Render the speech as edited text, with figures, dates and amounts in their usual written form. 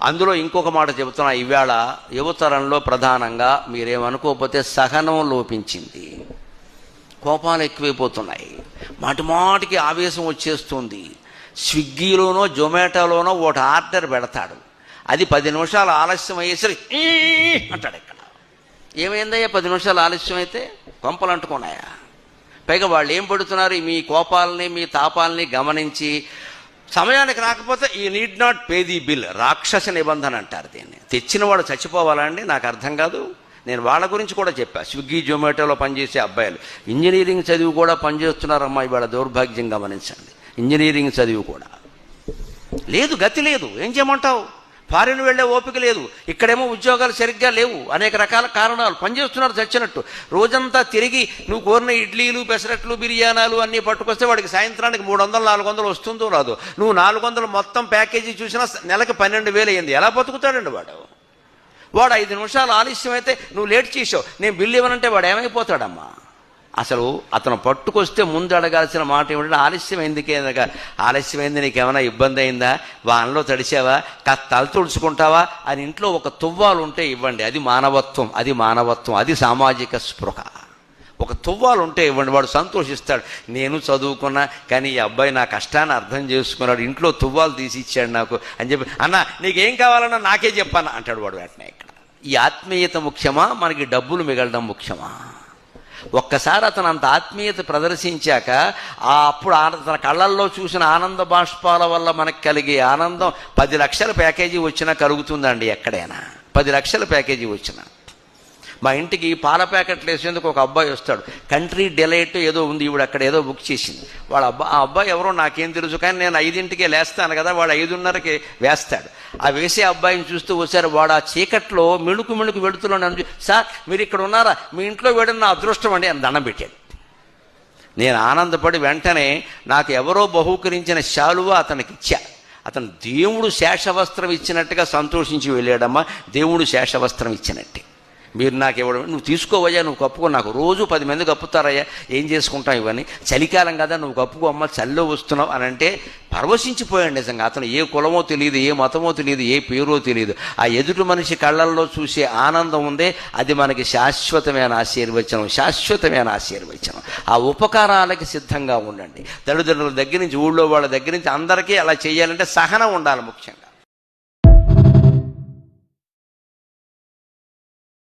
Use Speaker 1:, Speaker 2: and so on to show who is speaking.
Speaker 1: అందులో ఇంకొక మాట చెబుతున్నా, ఈవేళ యువతరంలో ప్రధానంగా మీరేమనుకోకపోతే సహనం లోపించింది, కోపాలు ఎక్కువైపోతున్నాయి, మాటిమాటికి ఆవేశం వచ్చేస్తుంది. స్విగ్గీలోనో జొమాటోలోనో ఒకటి ఆర్డర్ పెడతాడు, అది 10 నిమిషాలు ఆలస్యం అయ్యేసరికి అంటాడు. ఇక్కడ ఏమైందయ్యా 10 నిమిషాలు ఆలస్యం అయితే? కొంపలు అంటుకున్నాయా? పైగా వాళ్ళు ఏం పడుతున్నారు, మీ కోపాలని మీ తాపాలని గమనించి సమయానికి రాకపోతే ఈ need not pay the bill, రాక్షస నిబంధన అంటారు దీన్ని. తెచ్చిన వాడు చచ్చిపోవాలండి? నాకు అర్థం కాదు. నేను వాళ్ళ గురించి కూడా చెప్పా. స్విగ్గీ జొమాటోలో పనిచేసే అబ్బాయిలు ఇంజనీరింగ్ చదివి కూడా పనిచేస్తున్నారమ్మా. ఇవాళ దౌర్భాగ్యం గమనించండి. ఇంజనీరింగ్ చదివి కూడా లేదు, గతి లేదు, ఏం చేయమంటావు? ఫారిన్ వెళ్ళే ఓపిక లేదు, ఇక్కడేమో ఉద్యోగాలు సరిగ్గా లేవు, అనేక రకాల కారణాలు. పనిచేస్తున్నారు చచ్చినట్టు. రోజంతా తిరిగి నువ్వు కోరిన ఇడ్లీలు పెసరట్లు బిర్యానాలు అన్నీ పట్టుకొస్తే వాడికి సాయంత్రానికి 300-400 వస్తుందో రాదు. నువ్వు 400 మొత్తం ప్యాకేజీ చూసినా నెలకి 12,000 అయింది. ఎలా బతుకుతాడండి వాడు? 5 నిమిషాలు ఆలస్యం అయితే నువ్వు లేట్ చేసావు, నేను బిల్లు ఇవ్వనంటే వాడు ఏమైపోతాడమ్మా? అసలు అతను పట్టుకొస్తే ముందు అడగాల్సిన మాట ఏమిటంటే, ఆలస్యం ఎందుకేందుక? ఆలస్యమైంది, నీకేమైనా ఇబ్బంది అయిందా? వానలో తడిచావా? తల తుడుచుకుంటావా అని ఇంట్లో ఒక తువ్వాలు ఉంటే ఇవ్వండి. అది మానవత్వం, అది మానవత్వం, అది సామాజిక స్పృహ. ఒక తువ్వాలు ఉంటే ఇవ్వండి, వాడు సంతోషిస్తాడు. నేను చదువుకున్నా కానీ ఈ అబ్బాయి నా కష్టాన్ని అర్థం చేసుకున్నాడు, ఇంట్లో తువ్వాలు తీసి ఇచ్చాడు నాకు అని చెప్పి, అన్న నీకేం కావాలన్నా నాకే చెప్పాను అంటాడు వాడు వెంటనే. ఇక్కడ ఈ ఆత్మీయత ముఖ్యమా, మనకి డబ్బులు మిగలడం ముఖ్యమా? ఒక్కసారి అతను అంత ఆత్మీయత ప్రదర్శించాక అప్పుడు తన కళ్ళల్లో చూసిన ఆనంద బాష్పాల వల్ల మనకు కలిగే ఆనందం 10 లక్షల ప్యాకేజీ వచ్చినా కలుగుతుందండి ఎక్కడైనా. 10 లక్షల ప్యాకేజీ వచ్చినా. మా ఇంటికి పాల ప్యాకెట్లు వేసేందుకు ఒక అబ్బాయి వస్తాడు. కంట్రీ డిలైట్ ఏదో ఉంది, ఈవిడ అక్కడ ఏదో బుక్ చేసింది. ఆ అబ్బాయి ఎవరో నాకేం తెలుసు, కానీ నేను 5ంటికే లేస్తాను కదా, వాడు 5:30కి వేస్తాడు. ఆ వేసే అబ్బాయిని చూస్తూ వచ్చారు. వాడు ఆ చీకట్లో మిణుకు వెడుతున్నాడు. సార్ మీరు ఇక్కడ ఉన్నారా? మీ ఇంట్లో వేయడం నా అదృష్టం అండి అని దండం పెట్టాడు. నేను ఆనందపడి వెంటనే నాకు ఎవరో బహూకరించిన శాలువా అతనికి ఇచ్చా. అతను దేవుడు శేషవస్త్రం ఇచ్చినట్టుగా సంతోషించి వెళ్ళాడమ్మా. దేవుడు శేషవస్త్రం ఇచ్చినట్టే. మీరు నాకు ఇవ్వడం, నువ్వు తీసుకోవయ్యా, నువ్వు కప్పుకో, నాకు రోజు 10 మంది కప్పుతారయ్యా, ఏం చేసుకుంటావు ఇవన్నీ, చలికాలం కదా నువ్వు కప్పుకో అమ్మ, చల్లో వస్తున్నావు అని అంటే పరవశించిపోయాడు నిజంగా. అతను ఏ కులమో తెలియదు, ఏ మతమో తెలియదు, ఏ పేరో తెలియదు. ఆ ఎదుటి మనిషి కళ్ళల్లో చూసే ఆనందం ఉందే, అది మనకి శాశ్వతమైన ఆశీర్వచనం, శాశ్వతమైన ఆశీర్వచనం. ఆ ఉపకారాలకి సిద్ధంగా ఉండండి. తల్లిదండ్రుల దగ్గర నుంచి, ఊళ్ళో వాళ్ళ దగ్గర నుంచి అందరికీ అలా చేయాలంటే సహనం ఉండాలి ముఖ్యంగా.